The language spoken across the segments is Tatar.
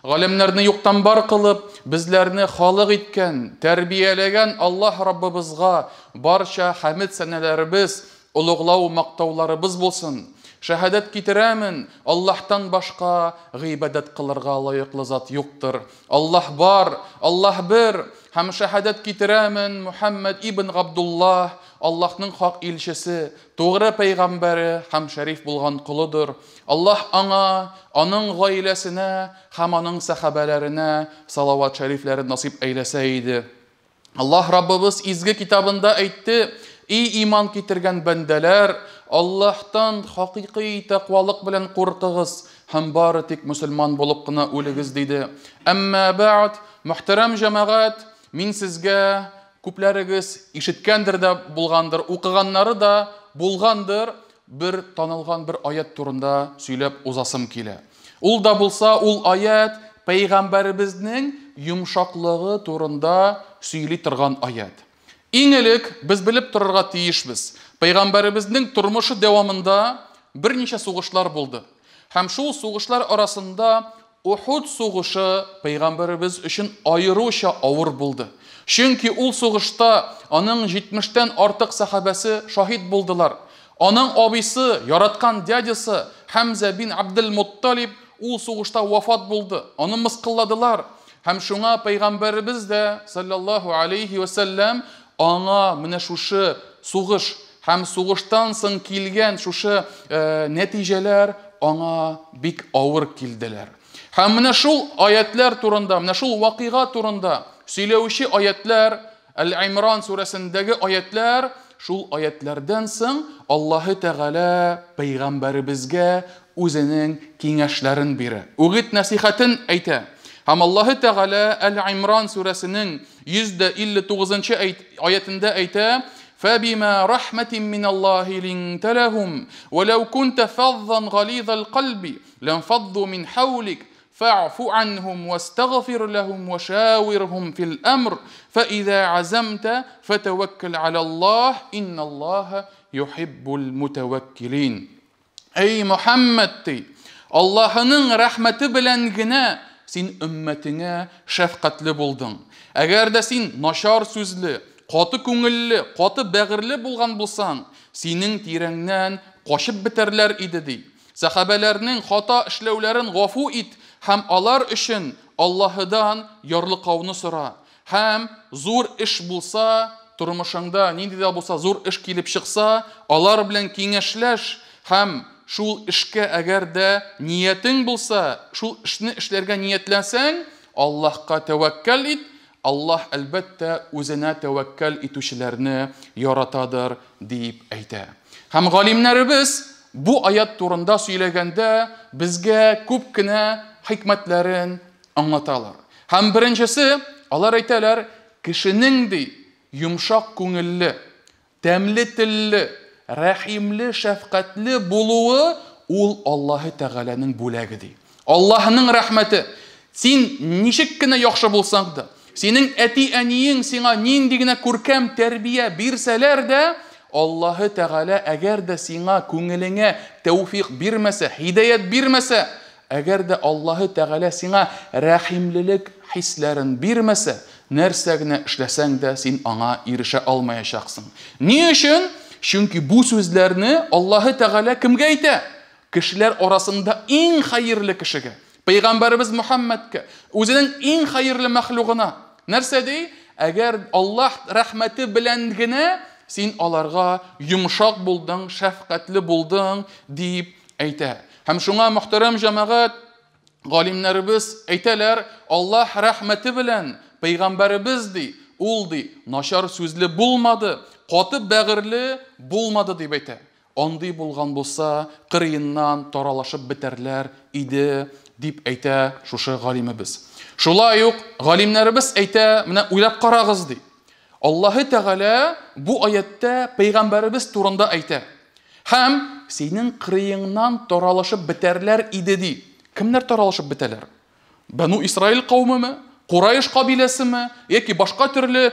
галимнәрне юктан бар кылып, безләрне халык иткән, тәрбияләгән Аллаһ Раббыбызга барча хәмид сәнәләребез, улуглау мактауларыбыз булсын. Шәһадәт китерәмен, Аллаһтан башка гыйбадәт кылырга лаеклы зат юктыр. Аллаһ бар, Аллаһ бер. Һәм шәһадәт китерәмен, Мухаммад ибн Габдуллаһ Аллаһның хак илчесе, тугры пәйгамбәре һәм шәриф булган кулыдыр. Аллаһ аңа, аның гаиләсенә һәм аның сахабаларына салават шәрифләрен насип әйләсә иде. Аллаһ Раббыбыз изге китабында әйтте: "И иман китергән бәндәләр, Аллаһтан хакыйкый тәкъвалык белән куркыгыз һәм бары тик мөселман булып кына үлегез" диде. Әмма бәъд, мөхтәрәм җәмәгать, мин сезгә күпләрегез ишеткәндер дә булгандыр, укыганнары да булгандыр, бер танылган бер аят турында сөйләп узасым килә. Ул да булса, ул аят пәйгамбәребезнең йомшаклыгы турында сөйли торган аят. Иң элек без белеп торырга тиешбез. Пәйгамбәребезнең тормышы дәвамында берничә сугышлар булды. Һәм шул сугышлар арасында Ухуд сугышы пәйгамбәребез өчен аеруча авыр булды. Чөнки ул сугышта аның 70-тән артык сахабасы шаһид булдылар. Аның абыйсы, яраткан дядясы Хәмзә бин Абдул-Мутталиб ул сугышта вафат булды. Аны мыскылладылар. Һәм шуңа пәйгамбәребез дә саллаллаһу алейхи ва саллям аңа менә шушы сугыш һәм сугыштан соң килгән шушы нәтиҗәләр аңа бик авыр килделәр. Һәм менә шул аятлар турында, менә шул вакыйга турында сөйләүче аятлар, Әл-Имран сүрәсендәге аятлар, шул аятлардан соң Аллаһы Тәгалә пәйгамбәребезгә үзенең киңәшләрен бирә. Үгит насихатын әйтә. Һәм Аллаһы Тәгалә Әл-Имран сүрәсенең 159-нчы аятында әйтә: فبما رحمة من الله لنت لهم ولو كنت فظا غليظ القلب لانفضوا من حولك فاعف عنهم واستغفر لهم وشاورهم في الأمر فإذا عزمت فتوكل على الله إن الله يحب المتوكلين. Ey Muhammed, Allah'ın rahmeti bilen gine sin ümmetine şefkatli buldun. Eğer de sin naşar sözlü, katı көңелле, katı бәгырlе булган булсаң, синең тирәңнән кашып бетерләр иде ди. Сахабаларның хата эшләүләрен гафу ит һәм алар өчен Аллаһыдан ярлыкауны сора. Һәм зур эш булса, тормышыңда нинди дә булса зур эш килеп чыкса, алар белән киңәшләш һәм шул эшкә әгәр дә ниятең булса, шул эшне эшләргә ниятләсәң, Аллаһка тәвәккәл ит. Аллаһ әлбәттә үзенә тәвәккәл итүчеләрне яратадыр дип әйтә. Һәм галимнәребез бу аят турында сөйләгәндә безгә күп кенә хикмәтләрен аңлаталар. Һәм беренчесе, алар әйтәләр, кешенең ди йомшак күңелле, тәмле телле, рәхимле, шәфкатьле булуы ул Аллаһы Тәгаләнең бүләге ди. Аллаһның рәхмәте. Син ничек кенә яхшы булсаң да, синең әти-әниең сиңа нинди генә күркәм тәрбия бирсәләр дә, Аллаһы Тәгалә әгәр дә сиңа күңелеңә тәүфиq бирмәсә, һидаят бирмәсә, әгәр дә Аллаһы Тәгалә сиңа рәхимлелек хисләрен бирмәсә, нәрсә генә эшләсәң дә син аңа ирешә алмаячаксың. Ни өчен? Чөнки бу сүзләрне Аллаһы Тәгалә кемгә әйтә? Кешеләр арасында иң хәерле кешегә, Пәйгамбәребез Мухаммадка, үзенең иң хәерле мәхлугына. Нәрсә ди? Әгәр Аллаһ рәхмәте белән генә син аларга йомшак булдың, шәфкатьле булдың дип әйтә. Һәм шуңа мөхтәрәм җәмәгать, галимнәребез әйтәләр, Аллаһ рәхмәте белән Пәйгамбәребез ди, ул ди, начар сүзле булмады, каты бәгырьле булмады дип әйтә. Андый булган булса, кырыеннан таралышып бетәрләр иде дип әйтә шушы галимебез. Шулай ук галимнәребез әйтә, менә уйлап карагыз ди. Аллаһы Тәгалә бу аятта Пәйгамбәребез турында әйтә. Һәм синең кырыеңнан таралышып бетәрләр иде ди. Кемнәр таралышып бетәләр? Бәну Исраил кавмымы? Курайш кабиләсеме? Яки башка төрле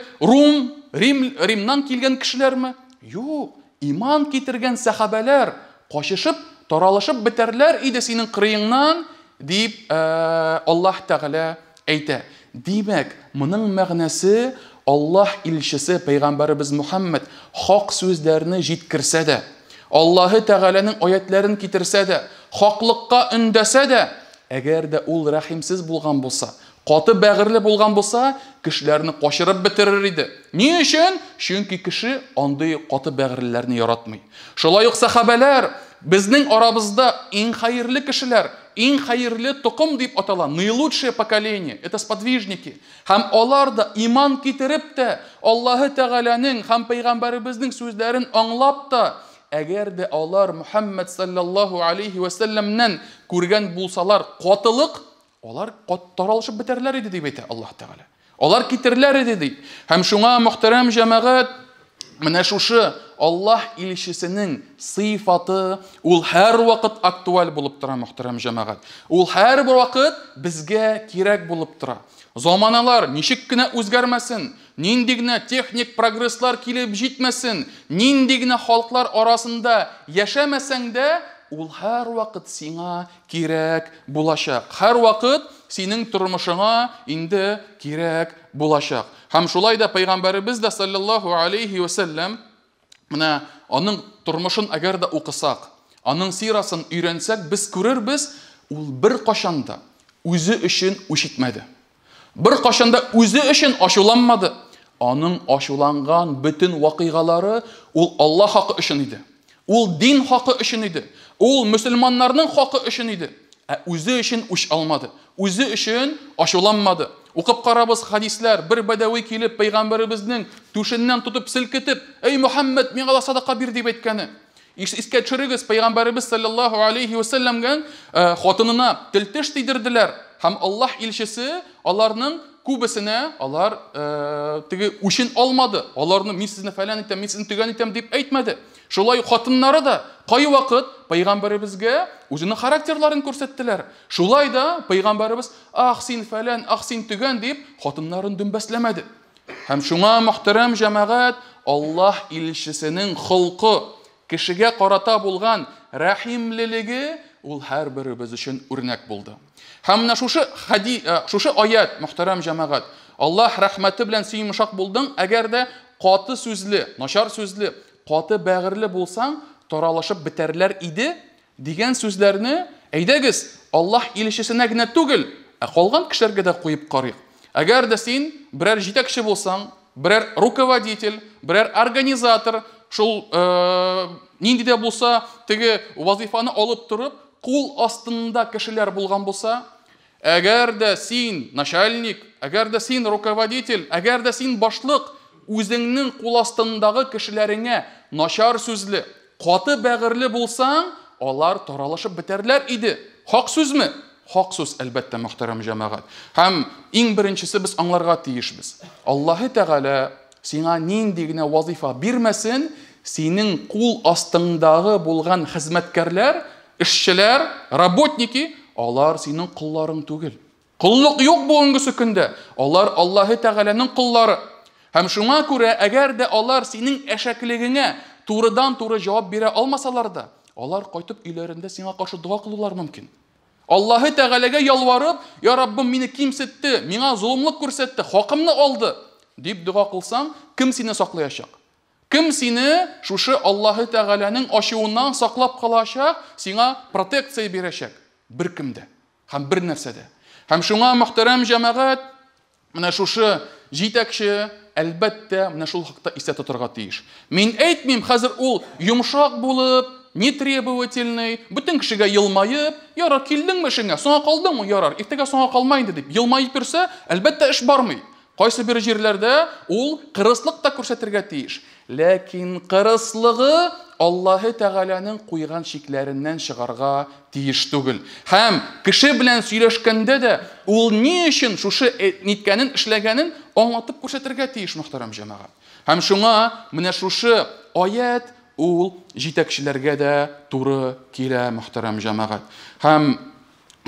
Римнан килгән кешеләрме? Юк, иман китергән сахабалар кашышып, таралышып бетәрләр иде синең кырыеңнан дип Аллаһ Тәгалә әйтә. Димәк, моның мәгънәсе Аллаһ илчесе Пәйгамбәребез Мухаммад хак сүзләрне җиткерсә дә, Аллаһы Тәгаләнең аятларын китерсә дә, хаклыкка өндәсә дә, әгәр дә ул рәхимсез булган булса, каты бәгырле булган булса, кешеләрне кашырып бетерер иде. Ни өчен? Чөнки кеше андый каты бәгырлеләрне яратмый. Шулай ук сахабалар безнең арабызда иң хәерле кешеләр, иң хәерле тукым дип атала, наилучшее поколение, это сподвижники. Һәм алар да иман китереп тә, Аллаһы Тәгаләнең һәм Пәйгамбәребезнең сүзләрен аңлап та, әгәр дә алар Мухаммад саллаллаһу алейхи ва салламнан күргән булсалар катылык, алар таралышып бетәрләр иде дип әйтә Аллаһ Тәгалә. Алар китерләр иде ди. Һәм шуңа мөхтәрәм җәмәгать, менә шушы Аллаһ илчесенең сыйфаты ул һәр вакыт актуаль булып тора, мөхтәрәм җәмәгать. Ул һәр бер вакыт безгә кирәк булып тора. Заманалар ничек кенә үзгәрмәсен, нинди генә техник прогресслар килеп җитмәсен, нинди генә халыклар арасында яшәмәсәң дә, ул һәр вакыт сиңа кирәк булачак. Һәр вакыт синең тормышыңа инде кирәк булачак. Һәм шулай да Пәйгамбәребез дә саллаллаһу алейхи ва саллям менә аның тормышын әгәр дә укысак, аның сирасын өйрәнсәк, без күрербез, ул бер кашанда үзе өчен үч итмәде. Бер кашанда үзе өчен ачуланмады. Аның ачуланган бөтен вакыйгалары ул Аллаһ хакы өчен иде. Ул дин хакы өчен иде. Ул мөселманнарның хакы өчен иде. Үзе өчен үч алмады. Үзе өчен ачуланмады. Укып карабыз хадисләр, бер бәдәви килеп Пәйгамбәребезнең түшеннән тутып селкетеп, "Эй Мухаммад, миңа да садака бир" дип әйткәне. Искә төшерегез, Пәйгамбәребез саллаллаһу алейхи ва салламган хатынына телтеш тидерделәр. Һәм Аллаһ илчесе аларның күбесенә алар теге үчен алмады. Аларны "Мин сезне фәлән итәм, мин сезне төгән итәм" дип әйтмәде. Шулай хатыннары да кай вакыт Пәйгамбәребезгә үзенең характерларын күрсәттеләр. Шулай да Пәйгамбәребез "Ах син фәлән, ах син төгән" дип хатыннарын дөмбәсләмәде. Һәм шуңа мөхтәрәм җәмәгать, Аллаһ илчесенең хылкы, кешегә карата булган рәхимлелеге ул һәр беребез өчен үрнәк булды. Һәм менә шушы аят, мөхтәрәм җәмәгать, Аллаһ рәхмәте белән син йомшак булдың, әгәр дә каты сүзле, начар сүзле, каты бәгырле булсаң, таралышып бетәрләр иде дигән сүзләрне әйдәгез, Аллаһ илчесенә генә түгел, калган кешеләргә дә куеп карыйк. Әгәр дә син берәр җитәкче булсаң, берәр руководитель, берәр организатор, шул нинди дә булса, теге вазифаны алып торып, кул астында кешеләр булган булса, әгәр дә син начальник, әгәр дә син руководитель, әгәр дә син башлык, үзеңнең кул астындагы кешеләреңә начар сүзле, каты бәгырле булсаң, алар таралышып бетәрләр иде. Хак сүзме? Хак сүз, әлбәттә, мөхтәрәм җәмәгать. Һәм иң беренчесе без аңларга тиешбез. Аллаһы Тәгалә сиңа нинди генә вазифа бирмәсен, синең кул астыңдагы булган хезмәткәрләр, эшчеләр, работники, алар синең кулларың түгел. Куллык юк бүгенге көндә. Алар Аллаһы Тәгаләнең куллары. Һәм шуңа күрә, әгәр дә алар синең әшәклегеңә турыдан-туры җавап бирә алмасалар да, алар кайтып өйләрендә сиңа каршы дуа кылулар мөмкин. Аллаһы Тәгаләгә ялварып, "Я Раббым, мине кимсетте, миңа зулымлык күрсәтте, хакымны алды" дип дуа кылсаң, кем сине саклаячак? Кем сине шушы Аллаһы Тәгаләнең ачуыннан саклап калачак, сиңа протекция бирәчәк? Беркем дә һәм бер нәрсә дә. Һәм шуңа мөхтәрәм җәмәгать, менә шушы җитәкче әлбәттә менә шул хакта истә тотырга тиеш. Мин әйтмим, хәзер ул йомшак булып, нетребовательный, бөтен кешегә елмаеп, "Ярар, килдеңме эшеңә? Соңга калдыңмы? Ярар, иртәгә соңга калма инде" дип елмаеп йөрсә, әлбәттә эш бармый. Кайсы бер җирләрдә ул кырыслык та күрсәтергә тиеш. Ләкин кырыслыгы Аллаһы Тәгаләнең куйган шикләреннән чыгарга тиеш түгел. Һәм кеше белән сөйләшкәндә дә ул ни өчен шушы ниткәнен, эшләгәнен аңлатып күрсәтергә тиеш, мөхтәрәм җәмәгать. Һәм шуңа менә шушы аят ул җитәкчеләргә дә туры килә, мөхтәрәм җәмәгать. Һәм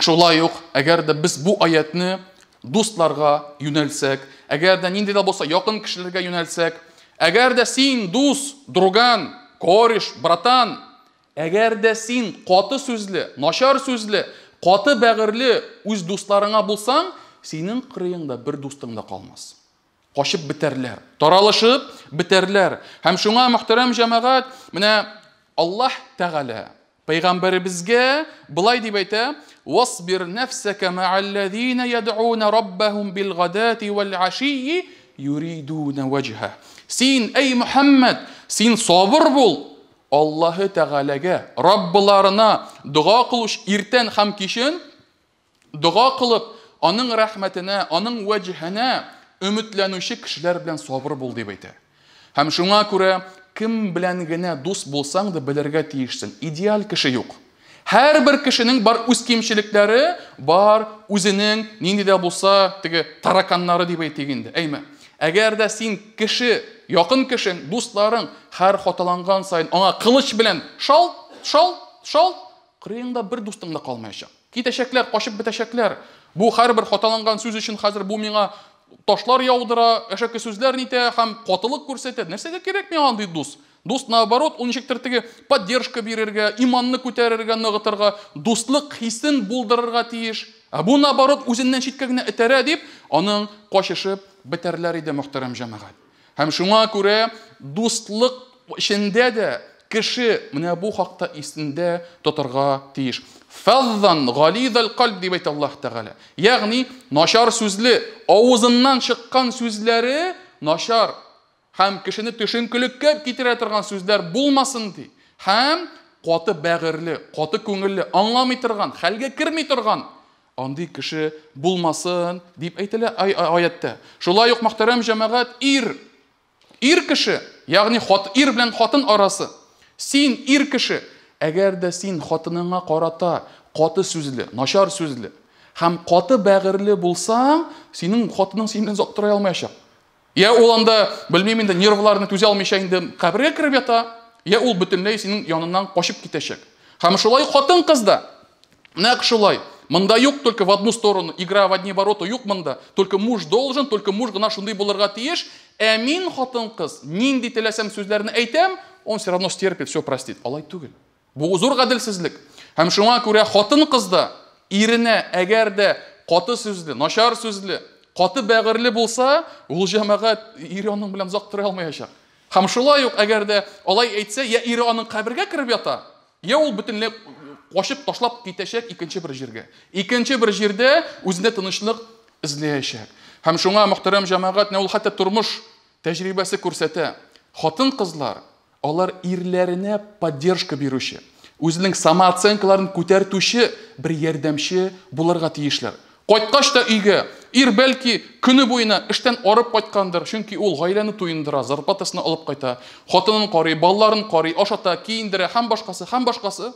шулай ук, әгәр дә без бу аятны дусларга юнәлсәк, әгәр дә нинди дә булса якын кешеләргә юнәлсәк, әгәр дә син дус, друган, кореш, братан, әгәр дә син каты сүзле, начар сүзле, каты бәгырле үз дусларыңа булсаң, синең кырыеңда бер дустың да калмас. Кашып бетәрләр, таралышып бетәрләр. Һәм шуңа мөхтәрәм җәмәгать, менә Аллаһ Тәгалә Пәйгамбәребезгә былай дип әйтә: "Васбир нафсака ма'аллазина яд'уна раббахум билгадати вал-ашiyyi юридуна ваджха." Син, эй Мөхәммәд, син сабыр бул. Аллаһы Тәгаләгә, Раббыларына дуа кылыш иртән һәм кичен дуа кылып, аның рәхмәтенә, аның ваджһына өметләнүче кешеләр белән сабыр бул дип әйтә. Һәм шуңа күрә кем белән генә дус булсаң да белергә тиешсең, идеаль кеше юк. Һәрбер кешенең бар үз кимчелекләре, бар үзенең нинди дә булса теге тараканнары дип әйтик инде. Әйме, әгәр дә син кеше, якын кешең, дусларың һәр хаталанган сайын аңа кылыч белән шал, кырыеңда бер дустың да калмаячак. Китәчәкләр, кашып бетәчәкләр. Бу һәрбер хаталанган сүз өчен хәзер бу миңа ташлар яудыра, әшәке сүзләр нитә һәм катылык күрсәтә. Нәрсәгә кирәк миңа андый дус? Дус наоборот, ул ничектер теге поддержка бирергә, иманны күтәрергә, ныгытырга, дуслык хисен булдырырга тиеш. Бу наоборот үзеннән читкә генә этәрә дип, аның кашышып бетәрләр иде, мөхтәрәм җәмәгать. Һәм шуңа күрә дуслык эчендә дә кеше менә бу хакта исендә тотырга тиеш. Фаззан галидал калб дип әйтә Аллаһ Тәгалә. Ягъни начар сүзле, авызыннан чыккан сүзләре начар һәм кешене төшенкелеккә китерә торган сүзләр булмасын ди. Һәм каты бәгырле, каты күңелле, аңламый торган, хәлгә керми торган андый кеше булмасын дип әйтелә аятта. Шулай ук мөхтәрәм җәмәгать, ир кеше, ягъни ир белән хатын арасы. Син ир кеше, әгәр дә син хатыныңа карата каты сүзле, начар сүзле һәм каты бәгырле булсаң, синең хатының син белән зак тора алмаячак. Я ул анда, белмим инде, нервларны түзә алмыйча инде кабергә кирип ята, я ул бөтенләй синең яныңнан качып китәчәк. Һәм шулай хатын кызда, нәкъ шулай. Монда юк только в одну сторону, игра в одни ворота юк монда. Только муж должен, только муж гына шундый булырга тиеш. Ә мин хатын кыз, нинди теләсәм сүзләрне әйтәм, он все равно стерпит, все простит. Алай түгел. Бу зур гаделсезлек. Һәм шуңа күрә хатын кызда иренә әгәр дә каты сүзле, начар сүзле, каты бәгырле булса, ул җәмәгать ире аның белән зак тора алмаячак. Һәм шулай ук әгәр дә алай әйтсә, я ире аның кабергә кирип ята, я ул бөтенләй кашып ташлап китәчәк икенче бер җиргә. Икенче бер җирдә үзенә тынычлык эзләячәк. Һәм шуңа мөхтәрәм җәмәгать, ул хәтта тормыш тәҗрибәсе күрсәтә. Хатын кызлар, алар ирләренә поддержка бирүче, үзенең самооценкаларын күтәртүче бер ярдәмче булырга тиешләр. Кайткач та өйгә, ир бәлки көне буена эштән арып кайткандыр, чөнки ул гаиләне туендыра, зарплатасын алып кайта, хатынын карый, балларын карый, ашата, киендерә һәм башкасы.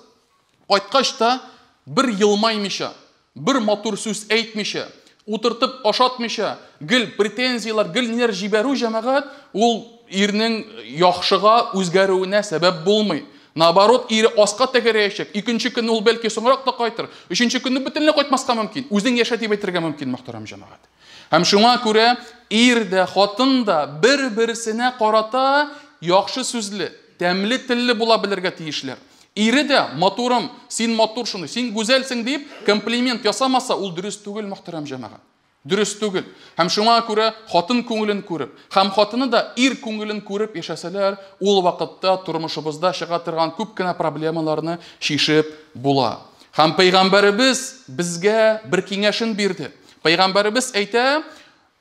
Кайткач та бер елмаймыйча, бер матур сүз әйтмичә, утыртып ашатмыйча, гел претензиялар, гел ниләр җибәрү җәмәгать, ул ирнең яхшыга үзгәрүенә сәбәп булмый. Наоборот, ире аска тәгәрәячәк. Икенче көнне ул бәлки соңрак та кайтыр. Өченче көнне бөтенләй кайтмаска мөмкин. Үзең яшә дип әйтергә мөмкин, мөхтәрәм җәмәгать. Һәм шуңа күрә ир дә, хатын да бер-берсенә карата яхшы сүзле, тәмле телле була белергә тиешләр. Ире дә матурым, син матур шуны, син гүзәлсең дип комплимент ясамаса, ул дөрес түгел, мөхтәрәм җәмәгать. Дөрес түгел. Һәм шуңа күрә хатын күңелен күреп, һәм хатыны да ир күңелен күреп яшәсәләр, ул вакытта тормышыбызда чыга торган күп кенә проблемаларны шишеп була. Һәм Пәйгамбәребез безгә бер киңәшен бирде. Пәйгамбәребез әйтә: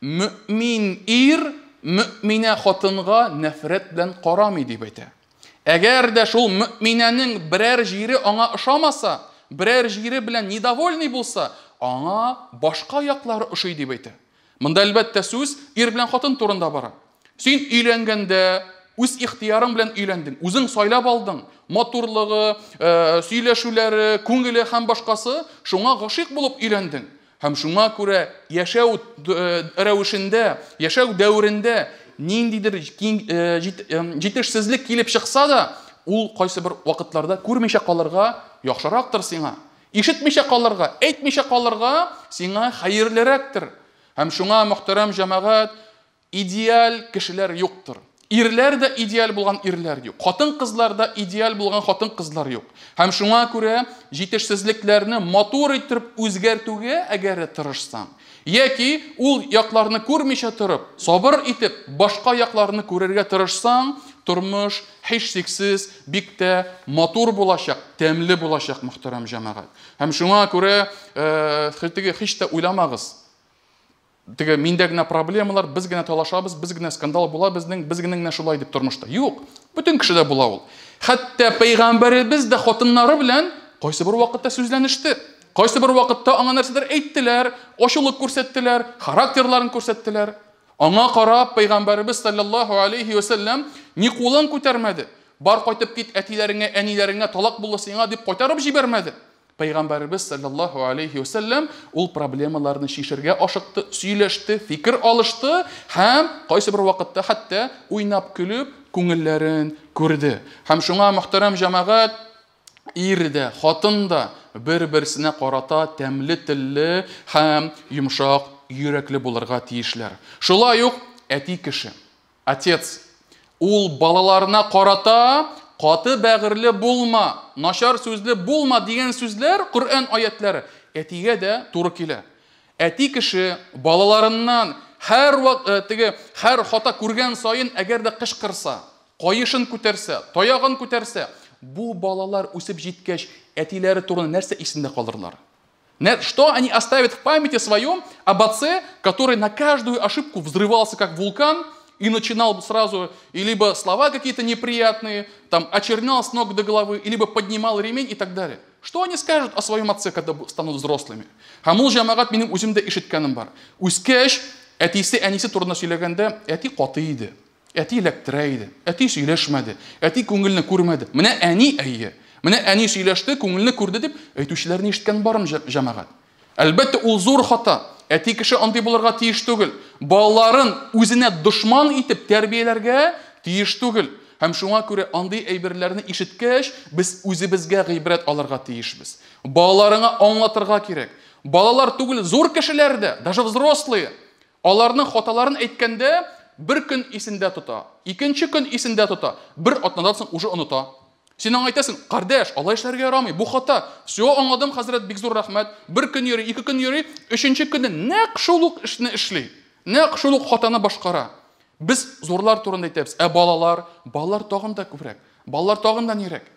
"Мөмин ир мөминә хатынга нәфрәт белән карамый" дип әйтә. Әгәр дә шул мөминәнең берәр җире аңа ошамаса, берәр җире белән недовольный булса, аңа башка яклары ошый дип әйтә. Монда әлбәттә сүз ир белән хатын турында бара. Син өйләнгәндә үз ихтыярың белән өйләндең, үзең сайлап алдың, матурлыгы, сөйләшүләре, күңеле һәм башкасы, шуңа гашыйк булып өйләндең. Һәм шуңа күрә яшәү рәвешендә, яшәү дәврендә ниндидер җитешсезлек килеп чыкса да, ул кайсы бер вакытларда күрмичә калырга яхшырактыр сиңа. Ишетмичә калырга, әйтмичә калырга сиңа хәерлерәктер. Һәм шуңа мөхтәрәм җәмәгать, идеаль кешеләр юктыр. Ирләр дә идеал булган ирләр юк. Хатын-кызлар да идеал булган хатын-кызлар юк. Һәм шуңа күрә җитешсезлекләрне матур итеп үзгәртүгә әгәр тырышсаң, яки ул якларны күрмичә торып, сабыр итеп башка якларны күрергә тырышсаң, тормыш һичшиксез бик тә матур булачак, тәмле булачак, мөхтәрәм җәмәгать. Һәм шуңа күрә һич тә уйламагыз. Миндә генә проблемалар, без генә талашабыз, без генә скандал була, без генә шулай дип тормышта. Юк, бөтен кешедә була ул. Хәтта пәйгамбәребез дә хатыннары белән кайсы бер вакытта сүзләнеште. Кайсы бер вакытта аңа нәрсәдер әйттеләр, ачулык күрсәттеләр, характерларын күрсәттеләр. Аңа карап пәйгамбәребез саллаллаһу алейхи ва саллям ни кулын күтәрмәде. Бар кайтып кит, әтиләреңә, әниләреңә талак булды сиңа дип кайтарып җибәрмәде. Пәйгамбәребез саллаллаһу алейхи ва саллям ул проблемаларны шишергә ашыкты, сөйләште, фикер алышты һәм кайсы бер вакытта хәтта уйнап көлеп күңелләрен күрде. Һәм шуңа мөхтәрәм җәмәгать, ир дә, хатын да бер-берсенә карата тәмле телле һәм йомшак йөрәкле булырга тиешләр. Шулай ук әти кеше, отец, ул балаларына карата каты бәгырле булма, начар сүзле булма дигән сүзләр Коръән аятлары әтигә дә туры килә. Әти кеше балаларыннан һәр хата күргән саен әгәр дә кычкырса, кайышын күтәрсә, таягын күтәрсә, бу балалар үсеп җиткәч әтиләре турында нәрсә исендә калырлар? Что они оставят в памяти своем об отце, который на каждую ошибку взрывался как вулкан и начинал сразу, и либо слова какие-то неприятные, там, очернял с ног до головы, и либо поднимал ремень и так далее. Что они скажут о своем отце, когда станут взрослыми? Хамул җәмәгать минем үземдә ишеткәнем бар. Үскәч, әтисе, әнисе турында сөйләгәндә, әти каты иде, әти эләктерә иде, әти сөйләшмәде, әти күңелне күрмәде. Менә әни әйе. Менә әни сөйләште, күңелне күрде дип әйтүчеләрне ишеткән барым җәмәгать. Әлбәттә, ул зур хата. Әти кеше андый булырга тиеш түгел. Балаларын үзенә дошман итеп тәрбияләргә тиеш түгел. Һәм шуңа күрә андый әйберләрне ишеткәч, без үзебезгә гыйбрәт алырга тиешбез. Балаларыңа аңлатырга кирәк. Балалар түгел, зур кешеләр дә, даже взрослые, аларның хаталарын әйткәндә бер көн исендә тота, икенче көн исендә тота, бер атнадан соң уже оныта. Син аңа әйтәсең, кардәш, алай эшләргә ярамый, бу хата. Все, аңладым, хәзрәт, бик зур рәхмәт. Бер көн йөри, ике көн йөри, өченче көнне нәкъ шул ук эшне эшли. Нәкъ шул ук хатаны башкара. Без зурлар турында әйтәбез. Балалар тагын да күбрәк. Балалар тагын да нирәк.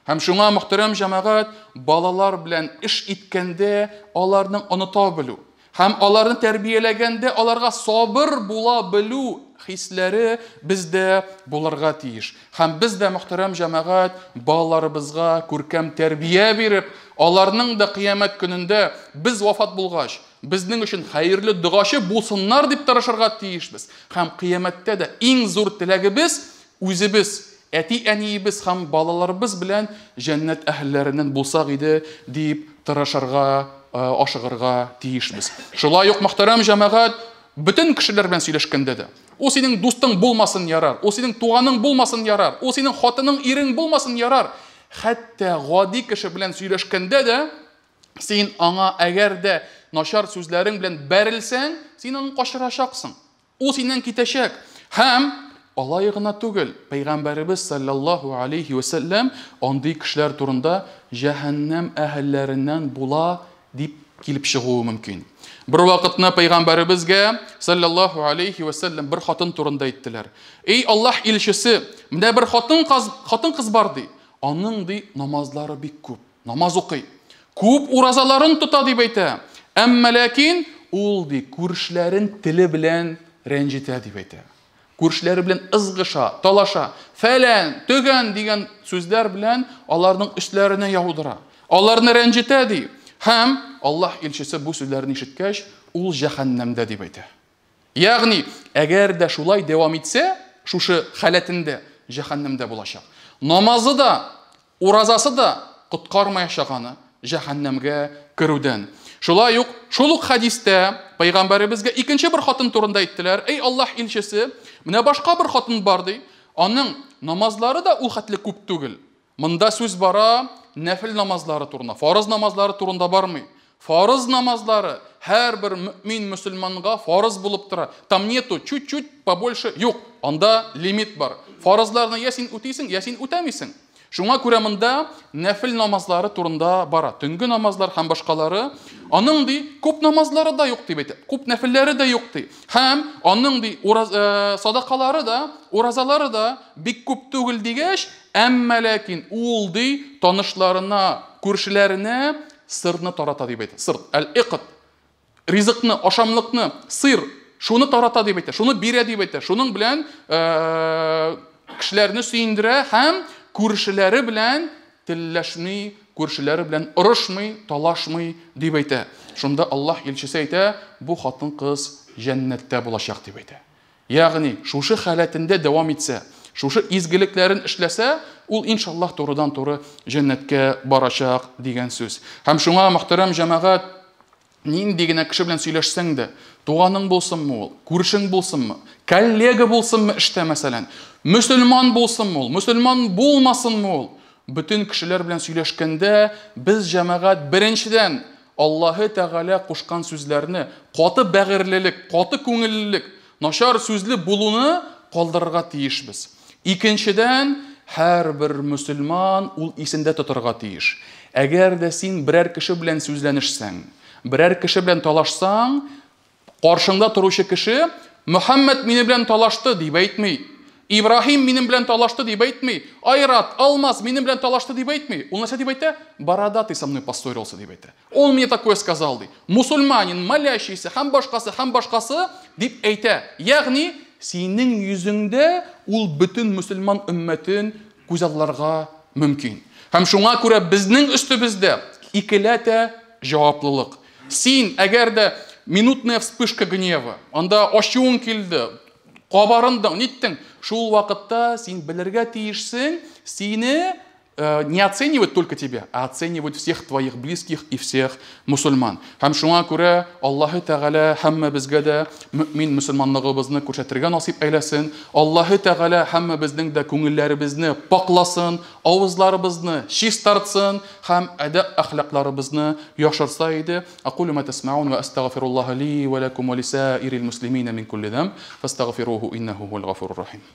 Һәм шуңа мөхтәрәм җәмәгать, балалар белән эш иткәндә аларның оныта белү һәм аларны тәрбияләгәндә аларга сабыр була белү хисләре бездә булырга тиеш. Һәм без дә мөхтәрәм җәмәгать, балаларыбызга күркәм тәрбия биреп, аларның да кыямәт көнендә без вафат булгач, безнең өчен хәерле дугачы булсыннар дип тырышырга тиешбез. Һәм кыямәттә дә иң зур теләгебез үзебез, әти-әниебез һәм балаларыбыз белән җәннәт әһелләреннән булсак иде дип тырышырга, ашыгырга тиешбез. Шулай ук мөхтәрәм җәмәгать, бөтен кешеләр белән сөйләшкәндә дә, ул синең дустың булмасын ярар, ул синең туганың булмасын ярар, ул синең хатының, ирең булмасын ярар. Хәтта гади кеше белән сөйләшкәндә дә, син аңа әгәр дә начар сүзләрең белән бәрелсәң, син аны качырачаксың. Ул синнән китәчәк. Һәм алай гына түгел, Пәйгамбәребез саллаллаһу алейхи ва саллям андый кешеләр турында җәһәннәм әһелләреннән була дип килеп чыгуы мөмкин. Бер вакытны Пәйгамбәребезгә саллаллаһу алейхи ва саллям бер хатын турында әйттеләр. Эй Аллаһ илчесе, менә бер хатын кыз бар ди. Аның ди намазлары бик күп. Намаз укый. Күп уразаларын тота дип әйтә. Әмма ләкин ул ди күршләрен теле белән рәнҗитә дип әйтә. Күршләре белән ызгыша, талаша, фәлән, төгән дигән сүзләр белән аларның өстләренә яудыра. Аларны рәнҗитә ди. Һәм Аллаһ илчесе бу сүзләрне ишеткәч, ул җәһәннәмдә дип әйтә. Ягъни, әгәр дә шулай дәвам итсә, шушы халәтендә җәһәннәмдә булачак. Намазы да, уразасы да коткармаячак аны җәһәннәмгә керүдән. Шулай ук, шул ук хадистә Пәйгамбәребезгә икенче бер хатын турында әйттеләр. Эй Аллаһ илчесе, менә башка бер хатын бар ди. Аның намазлары да ул хәтле күп түгел. Монда сүз бара нәфил намазлары турында, фарыз намазлары турында бармый. Фарыз намазлары һәрбер мөмин мөселманга фарыз булып тора. Там нету чуть-чуть побольше. Юк, анда лимит бар. Фарызларны я син үтисең, я син үтәмисең. Шуңа күрә монда нәфил намазлары турында бара. Төнге намазлар һәм башкалары. Аның күп намазлары да юк дип әйтә. Күп нәфилләре дә юк ди. Һәм аның садакалары да, уразалары да бик күп түгел дигәч, әмма ләкин ул танышларына, күршеләренә сырны тарата дип әйтә. Сыр, әл-иқд. Ризыкны, ашамлыкны, сыр, шуны тарата дип әйтә. Шуны бирә дип әйтә. Шуның белән кешеләрне сөендерә һәм күршеләре белән телләшмый, күршеләре белән орышмый, талашмый дип әйтә. Шунда Аллаһ илчесе әйтә, бу хатын-кыз җәннәттә булачак дип әйтә. Ягъни, шушы халәтендә дәвам итсә, шушы изгелекләрен эшләсә, ул иншаллаһ турыдан-туры җәннәткә барачак дигән сүз. Һәм шуңа мөхтәрәм җәмәгать, нинди генә кеше белән сөйләшсәң дә, туганың булсынмы ул, күршең булсынмы, коллега булсынмы эштә мәсәлән, мөселман булсынмы ул, мөселман булмасынмы ул, bütün кешеләр белән сөйләшкәндә без җәмәгать беренчедән Аллаһы Тәгалә кушкан сүзләрне, каты бәгырьлелек, каты күңеллелек, начар сүзле булуны калдырырга тиешбез. Икенчедән, һәрбер мөселман ул исендә тотырга тиеш. Әгәр дә син берәр кеше белән сүзләнешсәң, берәр кеше белән талашсаң, каршыңда торучы кеше Мөхәммәд мине белән талашты дип әйтми, Ибраһим минем белән талашты дип әйтми, Айрат, Алмаз минем белән талашты дип әйтми. Ул нәрсә дип әйтә? Бородатый со мной поссорился дип әйтә. Он мне такое сказал ди. Мусульманин, молящийся, һәм башкасы дип әйтә. Ягъни, синең йөзеңдә ул bütün мөселман өммәтен күзалларга мөмкин. Һәм шуңа күрә безнең өстебездә икеләтә җаваплылык. Син әгәр дә минутная вспышка гнева, анда ачуың килде, кабарындың, ниттең, шул вакытта син белергә тиешсең, сине не оценивать только тебя, а оценивать всех твоих близких и всех мусульман. Һәм шуңа күрә Аллаһы Тәгалә һәммә безгә дә мөмин мусульманлыгыбызны күрсәтергә насип әйләсен. Аллаһы Тәгалә һәммә безнең дә күңелләребезне пакласын, авызларыбызны чистартсын һәм әдәп әхлакларыбызны яхшыртса иде. Aqulu ma tasma'un wa astaghfirullaha li wa lakum wa lisa'iril muslimina min kulli dhanb fastaghfiruhu innahu huwal ghafurur rahim.